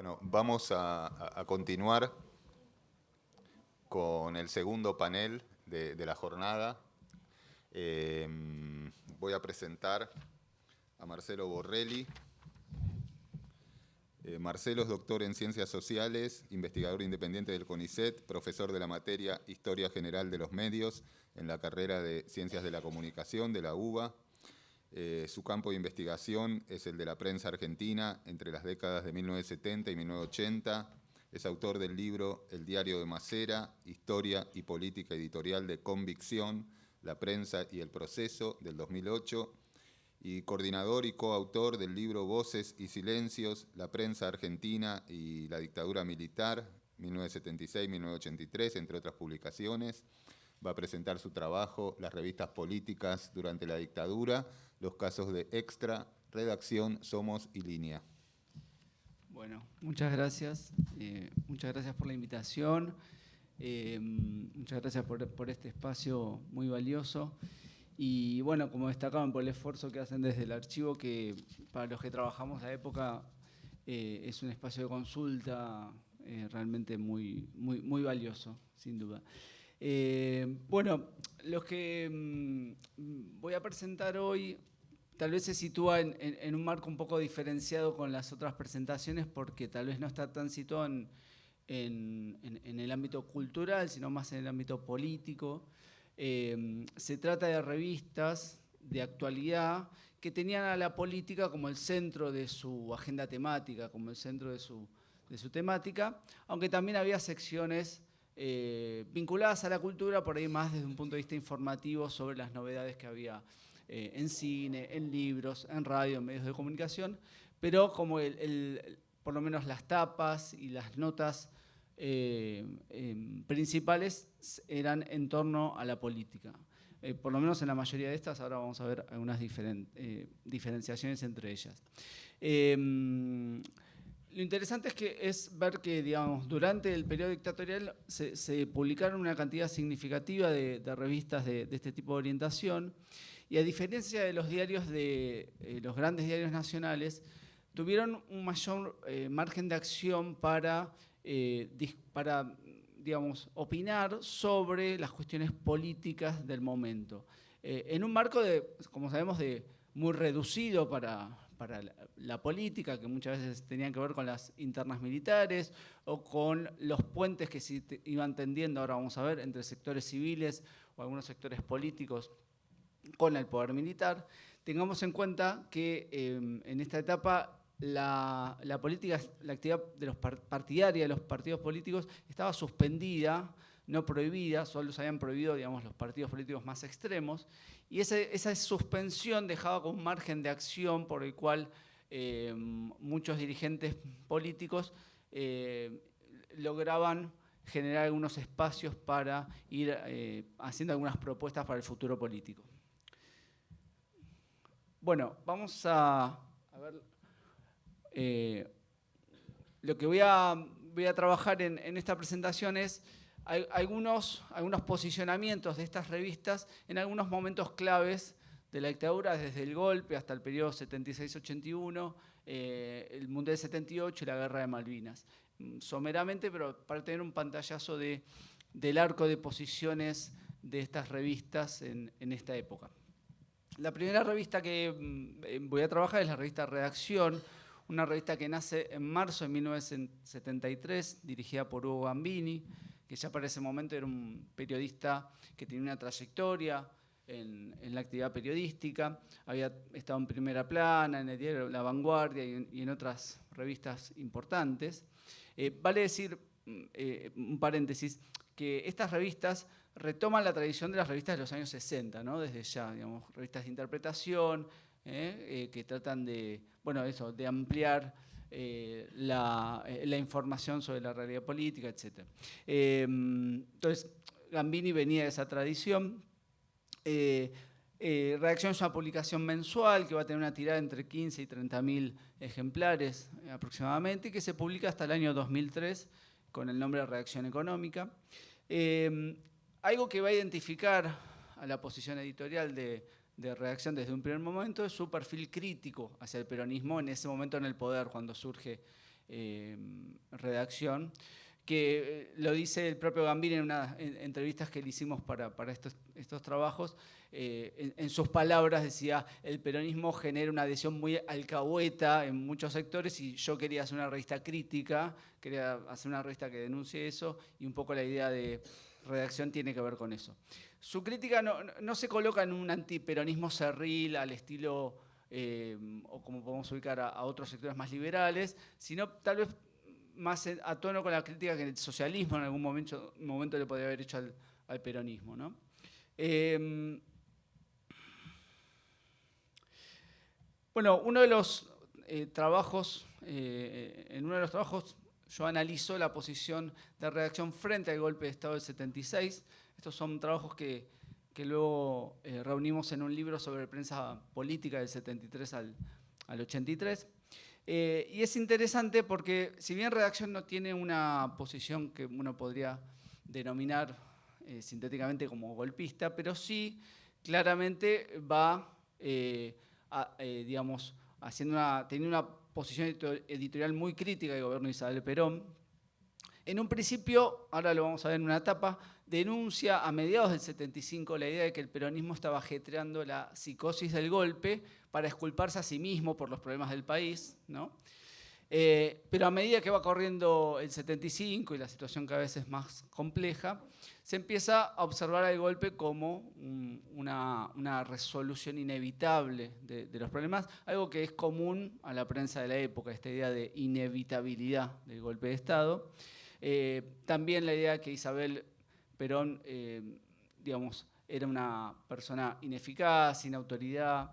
Bueno, vamos a continuar con el segundo panel de la jornada. Voy a presentar a Marcelo Borrelli. Marcelo es doctor en Ciencias Sociales, investigador independiente del CONICET, profesor de la materia Historia General de los Medios en la carrera de Ciencias de la Comunicación de la UBA. Su campo de investigación es el de la prensa argentina entre las décadas de 1970 y 1980. Es autor del libro El diario de Macera, Historia y Política Editorial de Convicción, la prensa y el proceso, del 2008, y coordinador y coautor del libro Voces y Silencios, la prensa argentina y la dictadura militar, 1976-1983, entre otras publicaciones. Va a presentar su trabajo, las revistas políticas durante la dictadura, los casos de Extra, Redacción, Somos y Línea. Bueno, muchas gracias. Muchas gracias por la invitación. Muchas gracias por este espacio muy valioso. Y bueno, como destacaban por el esfuerzo que hacen desde el archivo, que para los que trabajamos la época es un espacio de consulta realmente muy valioso, sin duda. Bueno, los que voy a presentar hoy tal vez se sitúa en un marco un poco diferenciado con las otras presentaciones, porque tal vez no está tan situado en el ámbito cultural, sino más en el ámbito político. Se trata de revistas de actualidad que tenían a la política como el centro de su agenda temática, como el centro de su temática, aunque también había secciones vinculadas a la cultura, por ahí más desde un punto de vista informativo sobre las novedades que había en cine, en libros, en radio, en medios de comunicación, pero como por lo menos las tapas y las notas principales eran en torno a la política. Por lo menos en la mayoría de estas, ahora vamos a ver algunas diferenciaciones entre ellas. Lo interesante es ver que, digamos, durante el periodo dictatorial se publicaron una cantidad significativa de revistas de este tipo de orientación, y a diferencia de los diarios los grandes diarios nacionales, tuvieron un mayor margen de acción para digamos, opinar sobre las cuestiones políticas del momento. En un marco, como sabemos, muy reducido para la política, que muchas veces tenían que ver con las internas militares o con los puentes que se iban tendiendo, ahora vamos a ver, entre sectores civiles o algunos sectores políticos con el poder militar. Tengamos en cuenta que en esta etapa la política, la actividad de los partidaria de los partidos políticos estaba suspendida, no prohibida, solo se habían prohibido, digamos, los partidos políticos más extremos, y esa suspensión dejaba con un margen de acción por el cual muchos dirigentes políticos lograban generar algunos espacios para ir haciendo algunas propuestas para el futuro político. Bueno, vamos a ver. Lo que voy a trabajar en esta presentación es algunos posicionamientos de estas revistas en algunos momentos claves de la dictadura, desde el golpe hasta el periodo 76-81, el Mundial 78 y la Guerra de Malvinas. Someramente, pero para tener un pantallazo del arco de posiciones de estas revistas en esta época. La primera revista que voy a trabajar es la revista Redacción, una revista que nace en marzo de 1973, dirigida por Hugo Gambini, que ya para ese momento era un periodista que tenía una trayectoria en la actividad periodística, había estado en Primera Plana, en el diario La Vanguardia y en otras revistas importantes. Vale decir, un paréntesis, que estas revistas retoman la tradición de las revistas de los años 60, ¿no? Desde ya, digamos, revistas de interpretación, que tratan de ampliar la información sobre la realidad política, etc. Entonces, Gambini venía de esa tradición. Redacción es una publicación mensual que va a tener una tirada entre 15 y 30.000 ejemplares aproximadamente, y que se publica hasta el año 2003 con el nombre de Redacción Económica. Algo que va a identificar a la posición editorial de Redacción desde un primer momento es su perfil crítico hacia el peronismo en ese momento en el poder, cuando surge redacción, que lo dice el propio Gambini en unas entrevistas que le hicimos para estos trabajos. En sus palabras decía: el peronismo genera una adhesión muy alcahueta en muchos sectores y yo quería hacer una revista crítica, quería hacer una revista que denuncie eso, y un poco la idea de redacción tiene que ver con eso. Su crítica no se coloca en un antiperonismo cerril al estilo, o como podemos ubicar a otros sectores más liberales, sino tal vez más a tono con la crítica que el socialismo en algún momento le podría haber hecho al peronismo, ¿no? Bueno, en uno de los trabajos yo analizo la posición de redacción frente al golpe de Estado del 76. Estos son trabajos que luego reunimos en un libro sobre prensa política del 73 al 83. Y es interesante porque, si bien redacción no tiene una posición que uno podría denominar sintéticamente como golpista, pero sí claramente va, digamos, teniendo una posición editorial muy crítica del gobierno de Isabel Perón. En un principio, ahora lo vamos a ver en una etapa, denuncia a mediados del 75 la idea de que el peronismo estaba ajetreando la psicosis del golpe para exculparse a sí mismo por los problemas del país, ¿no? Pero a medida que va corriendo el 75 y la situación cada vez es más compleja, se empieza a observar al golpe como una resolución inevitable de los problemas, algo que es común a la prensa de la época, esta idea de inevitabilidad del golpe de Estado. También la idea que Isabel Perón, digamos, era una persona ineficaz, sin autoridad,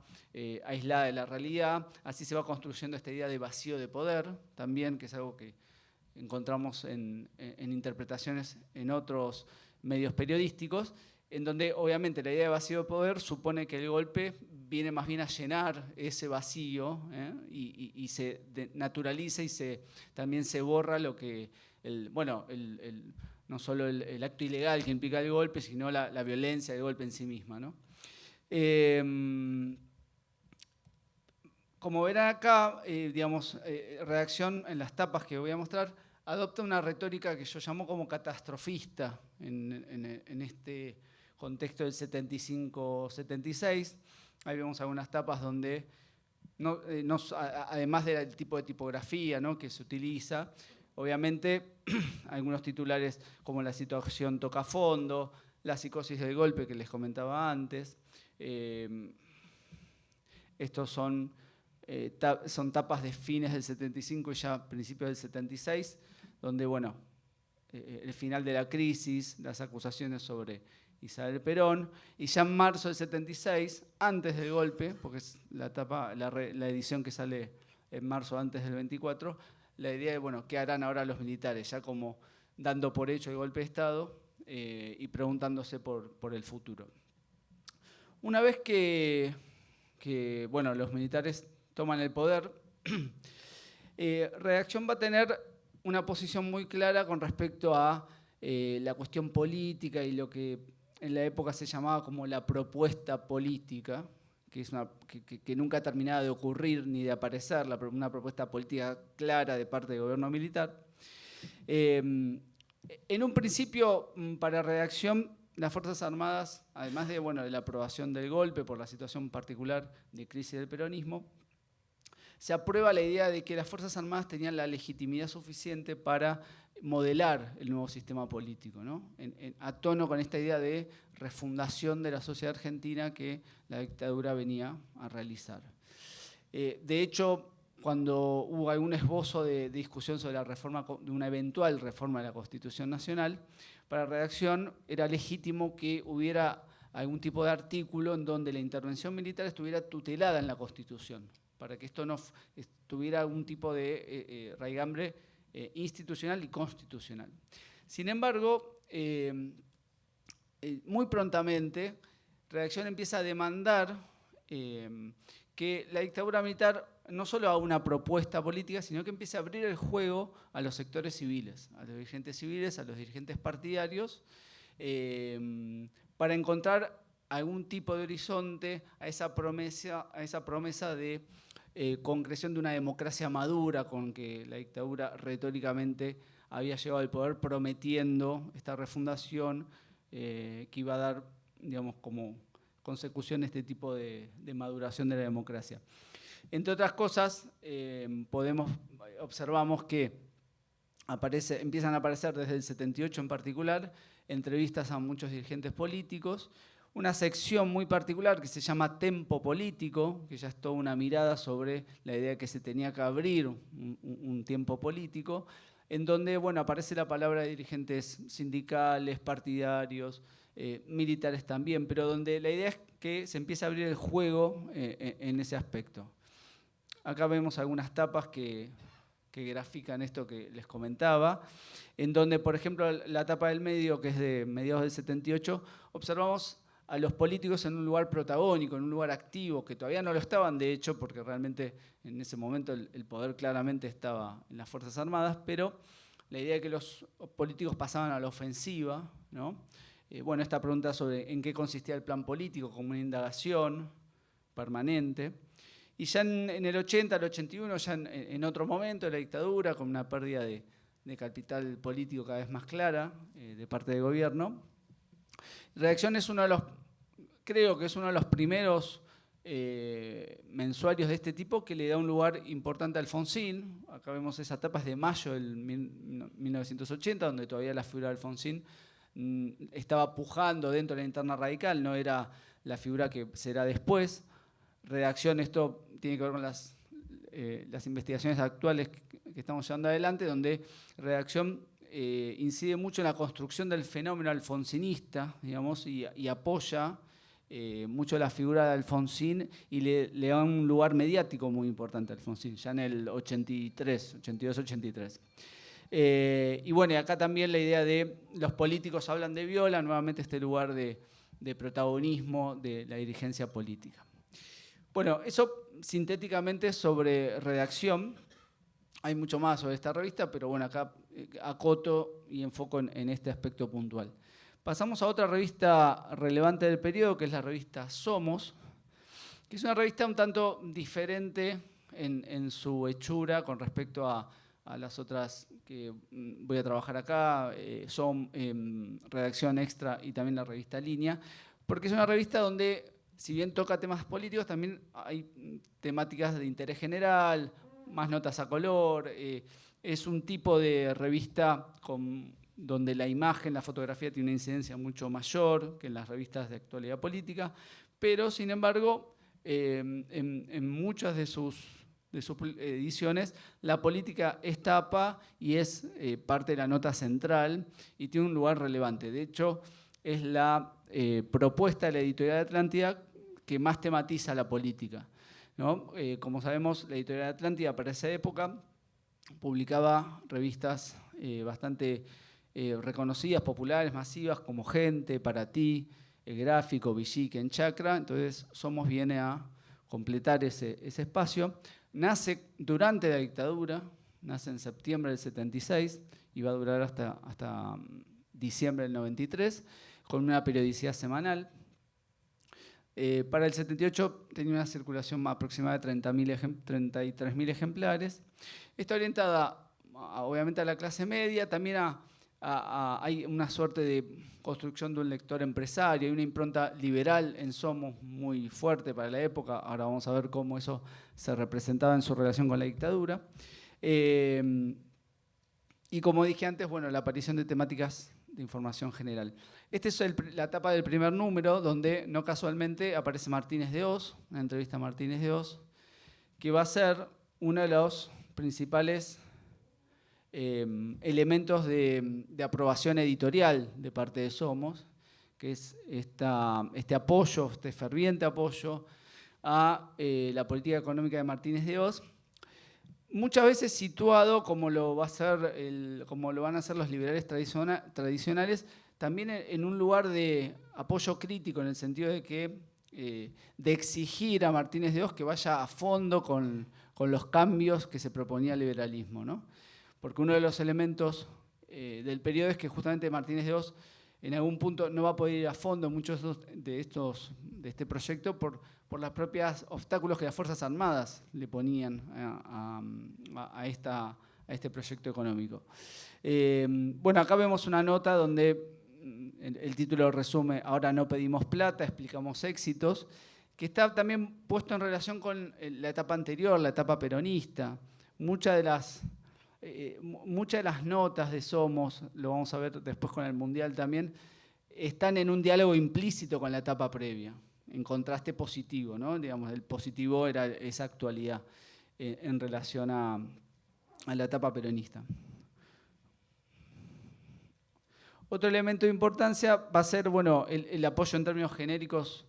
aislada de la realidad. Así se va construyendo esta idea de vacío de poder también, que es algo que encontramos en interpretaciones en otros medios periodísticos, en donde obviamente la idea de vacío de poder supone que el golpe viene más bien a llenar ese vacío, y se naturaliza y también se borra lo que, no solo el acto ilegal que implica el golpe, sino la violencia del golpe en sí misma, ¿no? Como verán acá, redacción en las tapas que voy a mostrar, adopta una retórica que yo llamo como catastrofista en este contexto del 75-76. Ahí vemos algunas tapas donde, además del tipo de tipografía, ¿no?, que se utiliza, obviamente algunos titulares como la situación toca fondo, la psicosis del golpe que les comentaba antes. Estos son tapas de fines del 75 y ya principios del 76, donde, bueno, el final de la crisis, las acusaciones sobre Isabel Perón, y ya en marzo del 76, antes del golpe, porque es la edición que sale en marzo antes del 24, la idea de, bueno, ¿qué harán ahora los militares? Ya como dando por hecho el golpe de Estado y preguntándose por el futuro. Una vez que bueno, los militares toman el poder, Redacción va a tener una posición muy clara con respecto a la cuestión política y lo que en la época se llamaba como la propuesta política, que es que nunca terminaba de ocurrir ni de aparecer, una propuesta política clara de parte del gobierno militar. En un principio, para Redacción, las Fuerzas Armadas, además de, bueno, de la aprobación del golpe por la situación particular de crisis del peronismo, se aprueba la idea de que las Fuerzas Armadas tenían la legitimidad suficiente para modelar el nuevo sistema político, ¿no? A tono con esta idea de refundación de la sociedad argentina que la dictadura venía a realizar. De hecho, cuando hubo algún esbozo de discusión sobre la reforma, de una eventual reforma de la Constitución Nacional, para Redacción era legítimo que hubiera algún tipo de artículo en donde la intervención militar estuviera tutelada en la Constitución, para que esto no tuviera algún tipo de raigambre institucional y constitucional. Sin embargo, muy prontamente, Redacción empieza a demandar que la dictadura militar no solo haga una propuesta política, sino que empiece a abrir el juego a los sectores civiles, a los dirigentes civiles, a los dirigentes partidarios, para encontrar algún tipo de horizonte a esa promesa de concreción de una democracia madura con que la dictadura retóricamente había llegado al poder prometiendo esta refundación que iba a dar, digamos, como consecución este tipo de maduración de la democracia. Entre otras cosas, observamos que empiezan a aparecer desde el 78 en particular entrevistas a muchos dirigentes políticos, una sección muy particular que se llama Tempo Político, que ya es toda una mirada sobre la idea de que se tenía que abrir un tiempo político, en donde aparece la palabra de dirigentes sindicales, partidarios, militares también, pero donde la idea es que se empieza a abrir el juego en ese aspecto. Acá vemos algunas tapas que grafican esto que les comentaba, en donde, por ejemplo, la tapa del medio, que es de mediados del 78, observamos a los políticos en un lugar protagónico, en un lugar activo, que todavía no lo estaban, de hecho, porque realmente en ese momento el poder claramente estaba en las Fuerzas Armadas, pero la idea de que los políticos pasaban a la ofensiva, ¿no? Esta pregunta sobre en qué consistía el plan político, como una indagación permanente. Y ya en el 80, el 81, ya en otro momento de la dictadura, con una pérdida de capital político cada vez más clara de parte del gobierno, Redacción es creo que es uno de los primeros mensuarios de este tipo que le da un lugar importante a Alfonsín. Acá vemos esa etapa, es de mayo del 1980, donde todavía la figura de Alfonsín estaba pujando dentro de la interna radical, no era la figura que será después. Redacción, esto tiene que ver con las investigaciones actuales que estamos llevando adelante, donde Redacción incide mucho en la construcción del fenómeno alfonsinista, digamos, y apoya mucho la figura de Alfonsín y le da un lugar mediático muy importante a Alfonsín, ya en el 83, 82-83. Y acá también la idea de los políticos hablan de Viola, nuevamente este lugar de protagonismo de la dirigencia política. Eso sintéticamente sobre Redacción. Hay mucho más sobre esta revista, pero acá acoto y enfoco en este aspecto puntual. Pasamos a otra revista relevante del periodo, que es la revista Somos, que es una revista un tanto diferente en su hechura con respecto a las otras que voy a trabajar acá, son Redacción Extra y también la revista Línea, porque es una revista donde, si bien toca temas políticos, también hay temáticas de interés general, más notas a color. Es un tipo de revista donde la imagen, la fotografía tiene una incidencia mucho mayor que en las revistas de actualidad política, pero sin embargo, en muchas de sus ediciones, la política es tapa y es parte de la nota central y tiene un lugar relevante. De hecho, es la propuesta de la editorial de Atlántida que más tematiza la política, ¿no? Como sabemos, la editorial de Atlántida para esa época publicaba revistas bastante reconocidas, populares, masivas, como Gente, Para Ti, El Gráfico, Villique, En Chacra. Entonces, Somos viene a completar ese espacio. Nace durante la dictadura, nace en septiembre del 76 y va a durar hasta diciembre del 93, con una periodicidad semanal. Para el 78 tenía una circulación aproximada de 33.000 ejemplares. Está orientada obviamente a la clase media, también hay una suerte de construcción de un lector empresario, hay una impronta liberal en Somos muy fuerte para la época. Ahora vamos a ver cómo eso se representaba en su relación con la dictadura. Y como dije antes, la aparición de temáticas de información general. Esta es la etapa del primer número, donde no casualmente aparece Martínez de Hoz, una entrevista a Martínez de Hoz, que va a ser uno de los principales elementos de aprobación editorial de parte de Somos, que es este apoyo, este ferviente apoyo a la política económica de Martínez de Hoz, muchas veces situado como lo van a hacer los liberales tradicionales, también en un lugar de apoyo crítico, en el sentido de que de exigir a Martínez de Hoz que vaya a fondo con los cambios que se proponía el liberalismo, ¿no? Porque uno de los elementos del periodo es que justamente Martínez de Hoz en algún punto no va a poder ir a fondo muchos de este proyecto por los propios obstáculos que las Fuerzas Armadas le ponían a este proyecto económico. Bueno, acá vemos una nota donde el título resume: ahora no pedimos plata, explicamos éxitos, que está también puesto en relación con la etapa anterior, la etapa peronista. Muchas de las notas de Somos, lo vamos a ver después con el Mundial también, están en un diálogo implícito con la etapa previa, en contraste positivo, ¿no? Digamos, el positivo era esa actualidad en relación a la etapa peronista. Otro elemento de importancia va a ser, bueno, el apoyo en términos genéricos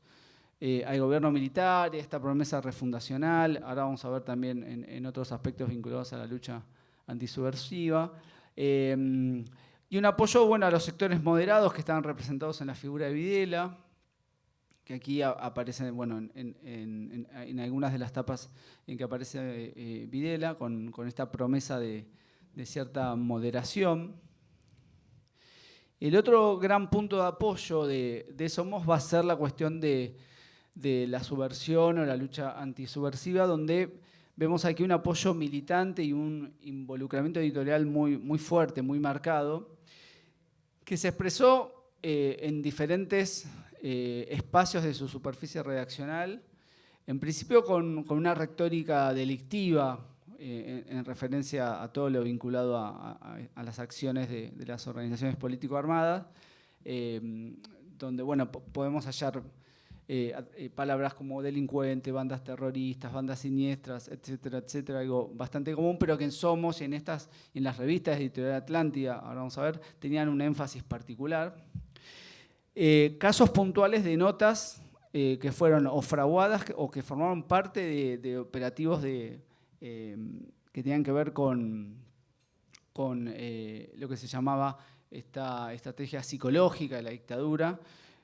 al gobierno militar, esta promesa refundacional. Ahora vamos a ver también en otros aspectos vinculados a la lucha antisubversiva. Y un apoyo, bueno, a los sectores moderados que estaban representados en la figura de Videla, que aquí aparece, bueno, en algunas de las tapas en que aparece Videla, con esta promesa de cierta moderación. El otro gran punto de apoyo de Somos va a ser la cuestión de la subversión o la lucha antisubversiva, donde vemos aquí un apoyo militante y un involucramiento editorial muy fuerte, muy marcado, que se expresó en diferentes espacios de su superficie redaccional, en principio con una retórica delictiva en referencia a todo lo vinculado a las acciones de las organizaciones político-armadas, donde, bueno, podemos hallar palabras como delincuente, bandas terroristas, bandas siniestras, etcétera, etcétera, algo bastante común, pero que en Somos y en las revistas de Editorial Atlántida, ahora vamos a ver, tenían un énfasis particular. Casos puntuales de notas que fueron o fraguadas o que formaron parte de operativos que tenían que ver con lo que se llamaba esta estrategia psicológica de la dictadura.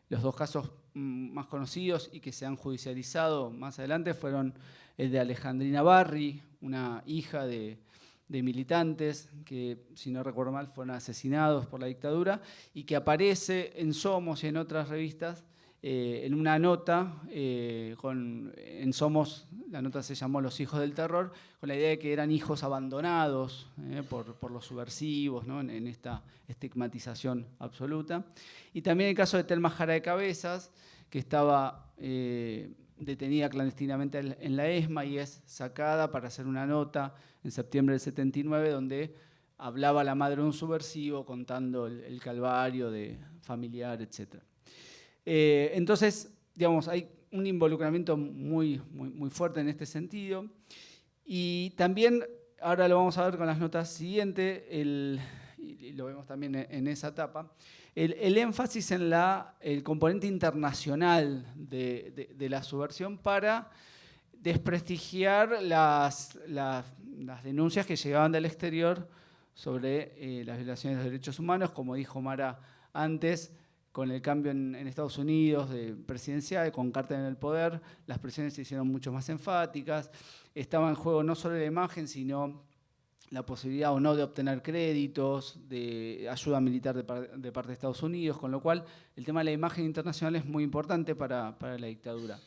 Los dos casos más conocidos y que se han judicializado más adelante fueron el de Alejandrina Barri, una hija de militantes que, si no recuerdo mal, fueron asesinados por la dictadura, y que aparece en Somos y en otras revistas en una nota, en Somos la nota se llamó Los hijos del terror, con la idea de que eran hijos abandonados por los subversivos, ¿no? en esta estigmatización absoluta. Y también el caso de Telma Jara de Cabezas, que estaba detenida clandestinamente en la ESMA y es sacada para hacer una nota en septiembre del 79, donde hablaba la madre de un subversivo contando el calvario familiar, etc. Entonces, digamos, hay un involucramiento muy fuerte en este sentido. Y también, ahora lo vamos a ver con las notas siguientes, y lo vemos también en esa etapa, el énfasis en el componente internacional de la subversión para desprestigiar las denuncias que llegaban del exterior sobre las violaciones de los derechos humanos, como dijo Mara antes. Con el cambio en Estados Unidos de presidencial, con Carter en el poder, las presiones se hicieron mucho más enfáticas. Estaba en juego no solo la imagen, sino la posibilidad o no de obtener créditos, de ayuda militar de parte de Estados Unidos, con lo cual el tema de la imagen internacional es muy importante para la dictadura.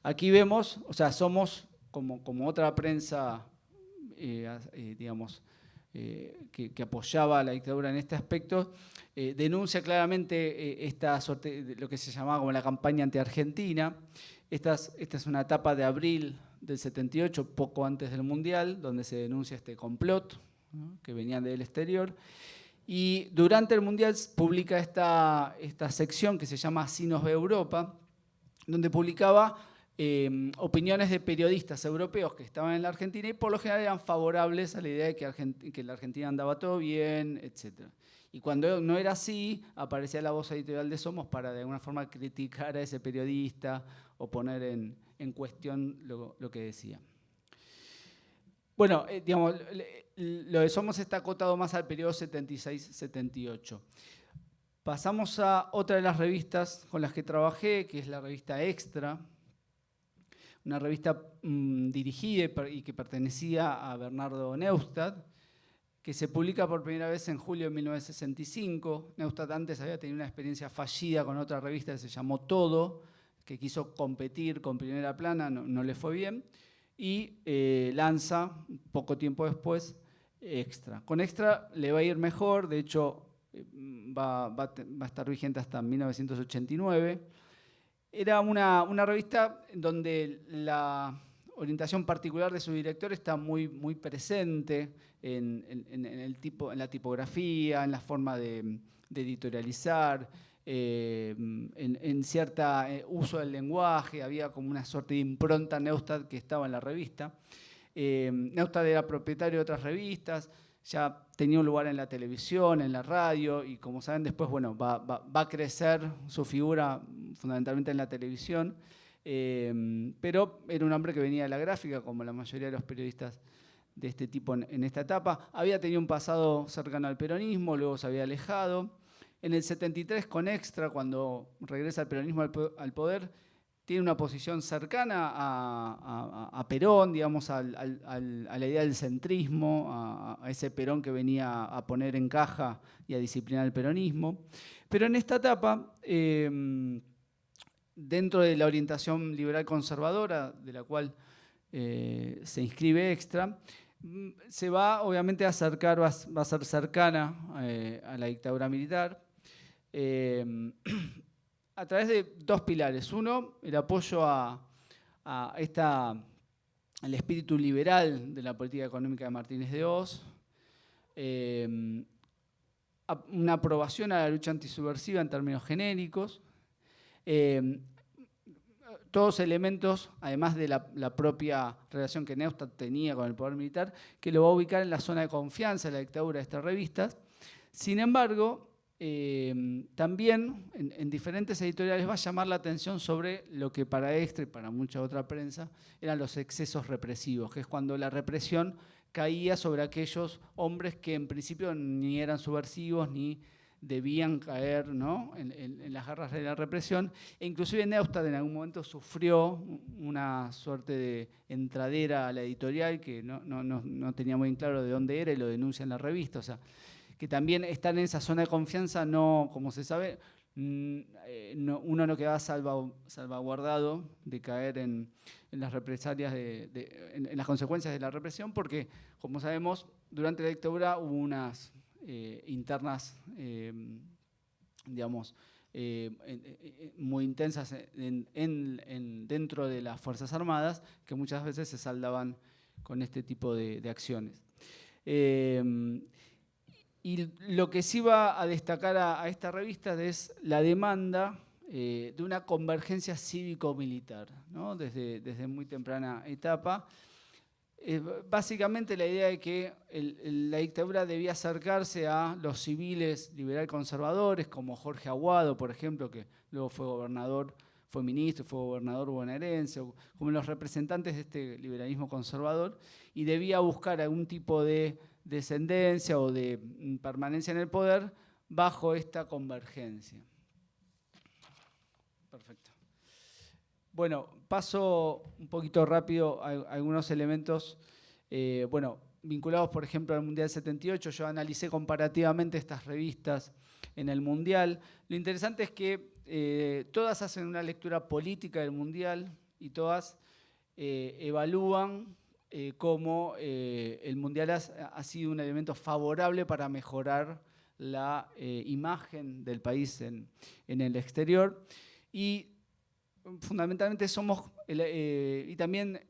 Aquí vemos, o sea, Somos como otra prensa, digamos, que apoyaba a la dictadura en este aspecto, denuncia claramente lo que se llamaba como la campaña anti-argentina. Esta es una etapa de abril del 78, poco antes del Mundial, donde se denuncia este complot, ¿no? Que venían del exterior. Y durante el Mundial publica esta sección que se llama Así nos ve Europa, donde publicaba opiniones de periodistas europeos que estaban en la Argentina y por lo general eran favorables a la idea de que en la Argentina andaba todo bien, etc. Y cuando no era así, aparecía la voz editorial de Somos para de alguna forma criticar a ese periodista o poner en cuestión lo que decía. Bueno, digamos, lo de Somos está acotado más al periodo 76-78. Pasamos a otra de las revistas con las que trabajé, que es la revista Extra, una revista dirigida y que pertenecía a Bernardo Neustadt, que se publica por primera vez en julio de 1965. Neustadt antes había tenido una experiencia fallida con otra revista que se llamó Todo, que quiso competir con Primera Plana, no le fue bien, y lanza, poco tiempo después, Extra. Con Extra le va a ir mejor, de hecho va a estar vigente hasta 1989. Era una revista donde la orientación particular de su director está muy presente en la tipografía, en la forma de editorializar, en cierto uso del lenguaje. Había como una suerte de impronta Neustadt que estaba en la revista. Neustadt era propietario de otras revistas, ya tenía un lugar en la televisión, en la radio, y como saben después, bueno, va a crecer su figura fundamentalmente en la televisión, pero era un hombre que venía de la gráfica, como la mayoría de los periodistas de este tipo en esta etapa. Había tenido un pasado cercano al peronismo, luego se había alejado. En el 73, con Extra, cuando regresa el peronismo al poder, tiene una posición cercana a Perón, digamos, a la idea del centrismo, a ese Perón que venía a poner en caja y a disciplinar el peronismo. Pero en esta etapa, dentro de la orientación liberal conservadora, de la cual se inscribe Extra, se va obviamente a acercar, va a ser cercana a la dictadura militar, a través de dos pilares. Uno, el apoyo al espíritu liberal de la política económica de Martínez de Hoz, una aprobación a la lucha antisubversiva en términos genéricos, todos elementos, además de la propia relación que Neustadt tenía con el poder militar, que lo va a ubicar en la zona de confianza de la dictadura de estas revistas. Sin embargo, también en diferentes editoriales va a llamar la atención sobre lo que para Extra y para mucha otra prensa eran los excesos represivos, que es cuando la represión caía sobre aquellos hombres que en principio ni eran subversivos ni debían caer, ¿no?, en las garras de la represión. E inclusive Neustadt en algún momento sufrió una suerte de entradera a la editorial que no tenía muy claro de dónde era y lo denuncia en la revista. O sea, que también estar en esa zona de confianza, no, como se sabe, uno no queda salvaguardado de caer en las represalias, en las consecuencias de la represión, porque, como sabemos, durante la dictadura hubo unas internas, digamos, muy intensas dentro de las Fuerzas Armadas, que muchas veces se saldaban con este tipo de acciones. Y lo que sí va a destacar a esta revista es la demanda de una convergencia cívico-militar, ¿no?, desde muy temprana etapa. Básicamente la idea de que la dictadura debía acercarse a los civiles liberal conservadores, como Jorge Aguado, por ejemplo, que luego fue gobernador, fue ministro, fue gobernador bonaerense, como los representantes de este liberalismo conservador, y debía buscar algún tipo de descendencia o de permanencia en el poder bajo esta convergencia. Perfecto. Bueno, paso un poquito rápido a algunos elementos vinculados, por ejemplo, al Mundial 78. Yo analicé comparativamente estas revistas en el Mundial. Lo interesante es que todas hacen una lectura política del Mundial y todas evalúan cómo el Mundial ha sido un elemento favorable para mejorar la imagen del país en el exterior. Y fundamentalmente y también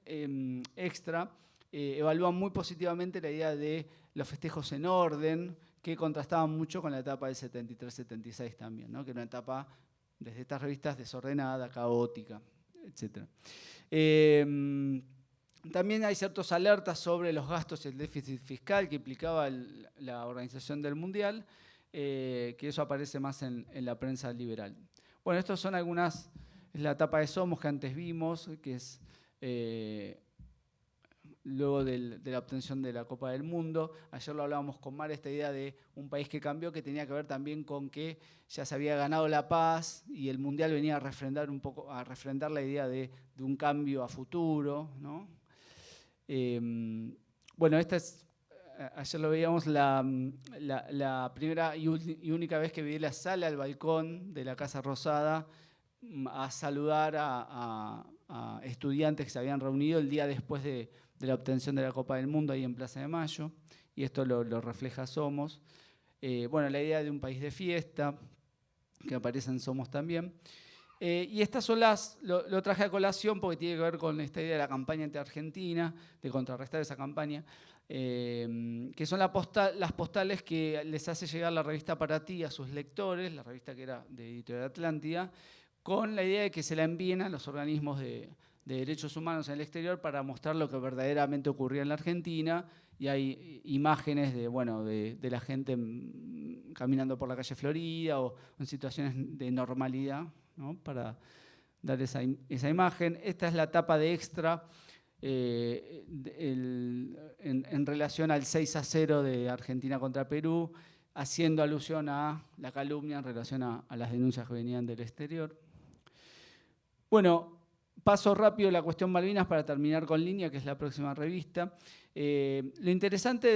Extra evalúan muy positivamente la idea de los festejos en orden, que contrastaban mucho con la etapa del 73-76 también, ¿no?, que era una etapa, desde estas revistas, desordenada, caótica, etc. También hay ciertas alertas sobre los gastos y el déficit fiscal que implicaba la organización del Mundial, que eso aparece más en la prensa liberal. Bueno, estas son algunas, es la etapa de Somos que antes vimos, que es luego de la obtención de la Copa del Mundo. Ayer lo hablábamos con Mar, esta idea de un país que cambió, que tenía que ver también con que ya se había ganado la paz y el Mundial venía a refrendar la idea de un cambio a futuro, ¿no? Bueno, esta es ayer lo veíamos, la primera y única vez que vi la sala al balcón de la Casa Rosada a saludar a estudiantes que se habían reunido el día después de la obtención de la Copa del Mundo ahí en Plaza de Mayo, y esto lo refleja Somos. Bueno, la idea de un país de fiesta, que aparece en Somos también. Y estas son lo traje a colación porque tiene que ver con esta idea de la campaña anti-Argentina, de contrarrestar esa campaña, que son las postales que les hace llegar la revista Para Ti a sus lectores, la revista que era de Editorial Atlántida, con la idea de que se la envíen a los organismos de derechos humanos en el exterior para mostrar lo que verdaderamente ocurría en la Argentina. Y hay imágenes de la gente caminando por la calle Florida o en situaciones de normalidad, ¿no? Para dar esa imagen. Esta es la tapa de Extra en relación al 6-0 de Argentina contra Perú, haciendo alusión a la calumnia en relación a las denuncias que venían del exterior. Bueno, paso rápido la cuestión Malvinas para terminar con Línea, que es la próxima revista. Lo interesante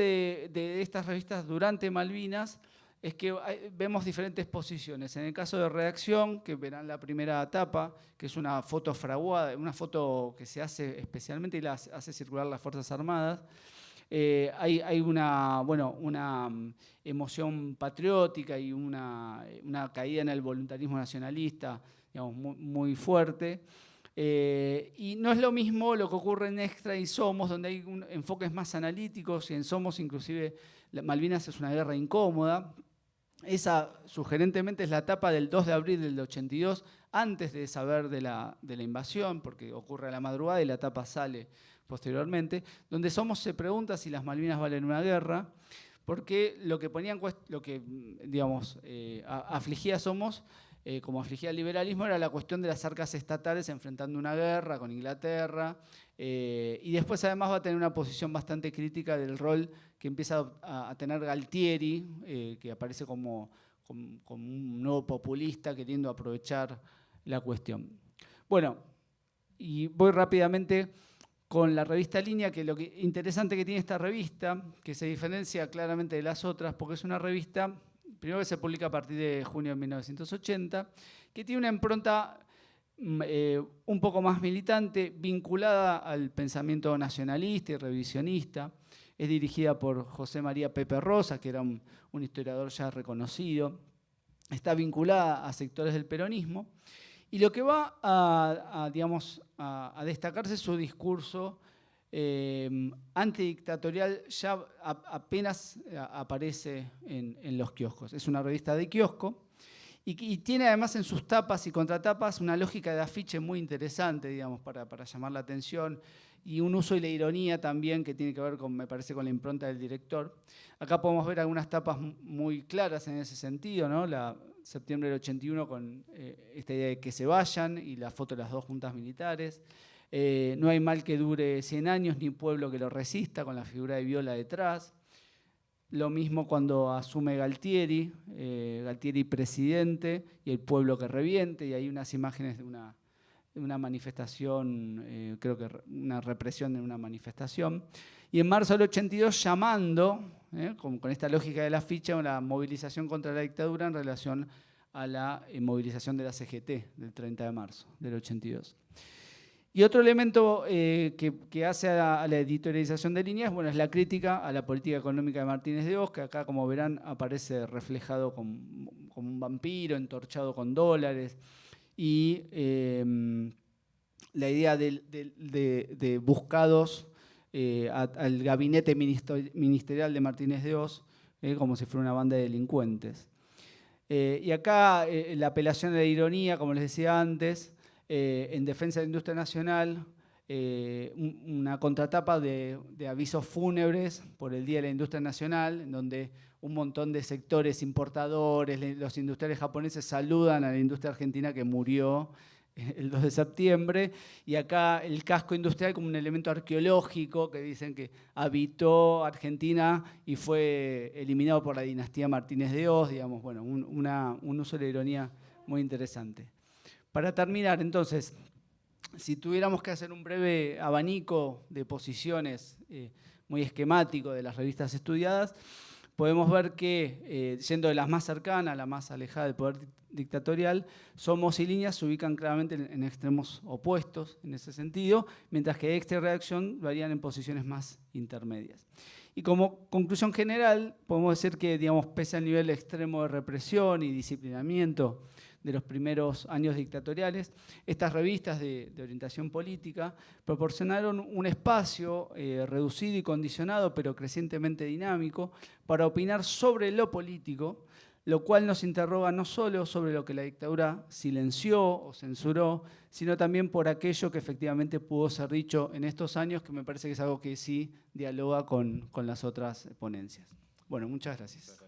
de estas revistas durante Malvinas es que vemos diferentes posiciones. En el caso de redacción, que verán la primera etapa, que es una foto fraguada, una foto que se hace especialmente y la hace circular las Fuerzas Armadas. Hay una emoción patriótica y una caída en el voluntarismo nacionalista, digamos, muy fuerte. Y no es lo mismo lo que ocurre en Extra y Somos, donde hay enfoques más analíticos, y en Somos inclusive Malvinas es una guerra incómoda. Esa sugerentemente es la etapa del 2 de abril del 82, antes de saber de la invasión, porque ocurre a la madrugada y la etapa sale posteriormente, donde Somos se pregunta si las Malvinas valen una guerra, porque lo que afligía a Somos, como afligía al liberalismo, era la cuestión de las arcas estatales enfrentando una guerra con Inglaterra, y después además va a tener una posición bastante crítica del rol que empieza a tener Galtieri, que aparece como un nuevo populista queriendo aprovechar la cuestión. Bueno, y voy rápidamente con la revista Línea, que lo interesante que tiene esta revista, que se diferencia claramente de las otras, porque es una revista, primero que se publica a partir de junio de 1980, que tiene una impronta un poco más militante, vinculada al pensamiento nacionalista y revisionista. Es dirigida por José María Pepe Rosa, que era un historiador ya reconocido. Está vinculada a sectores del peronismo. Y lo que va a destacarse es su discurso antidictatorial, ya apenas aparece en los kioscos. Es una revista de kiosco y tiene además en sus tapas y contratapas una lógica de afiche muy interesante, digamos, para llamar la atención, y un uso y la ironía también que tiene que ver con, me parece, con la impronta del director. Acá podemos ver algunas tapas muy claras en ese sentido, ¿no? La septiembre del 81 con esta idea de que se vayan y la foto de las dos juntas militares. No hay mal que dure 100 años ni pueblo que lo resista, con la figura de Viola detrás. Lo mismo cuando asume Galtieri, Galtieri presidente y el pueblo que reviente, y hay unas imágenes de una manifestación, creo que una represión de una manifestación. Y en marzo del 82 llamando, con esta lógica de la ficha, una movilización contra la dictadura en relación a la movilización de la CGT del 30 de marzo del 82. Y otro elemento que hace a la editorialización de Líneas, bueno, es la crítica a la política económica de Martínez de Hoz, que acá, como verán, aparece reflejado como un vampiro, entorchado con dólares. Y la idea de buscados al gabinete ministerial de Martínez de Hoz, como si fuera una banda de delincuentes. Y acá la apelación a la ironía, como les decía antes, en defensa de la industria nacional, una contratapa de avisos fúnebres por el Día de la Industria Nacional, en donde un montón de sectores importadores, los industriales japoneses saludan a la industria argentina que murió el 2 de septiembre, y acá el casco industrial como un elemento arqueológico que dicen que habitó Argentina y fue eliminado por la dinastía Martínez de Hoz, digamos, bueno, un uso de la ironía muy interesante. Para terminar, entonces, si tuviéramos que hacer un breve abanico de posiciones muy esquemático de las revistas estudiadas, podemos ver que, siendo de las más cercanas, la más alejada del poder dictatorial, Somos y Líneas se ubican claramente en extremos opuestos en ese sentido, mientras que Extra y Reacción varían en posiciones más intermedias. Y como conclusión general, podemos decir que, digamos, pese al nivel extremo de represión y disciplinamiento de los primeros años dictatoriales, estas revistas de orientación política proporcionaron un espacio reducido y condicionado, pero crecientemente dinámico, para opinar sobre lo político, lo cual nos interroga no solo sobre lo que la dictadura silenció o censuró, sino también por aquello que efectivamente pudo ser dicho en estos años, que me parece que es algo que sí dialoga con las otras ponencias. Bueno, muchas gracias.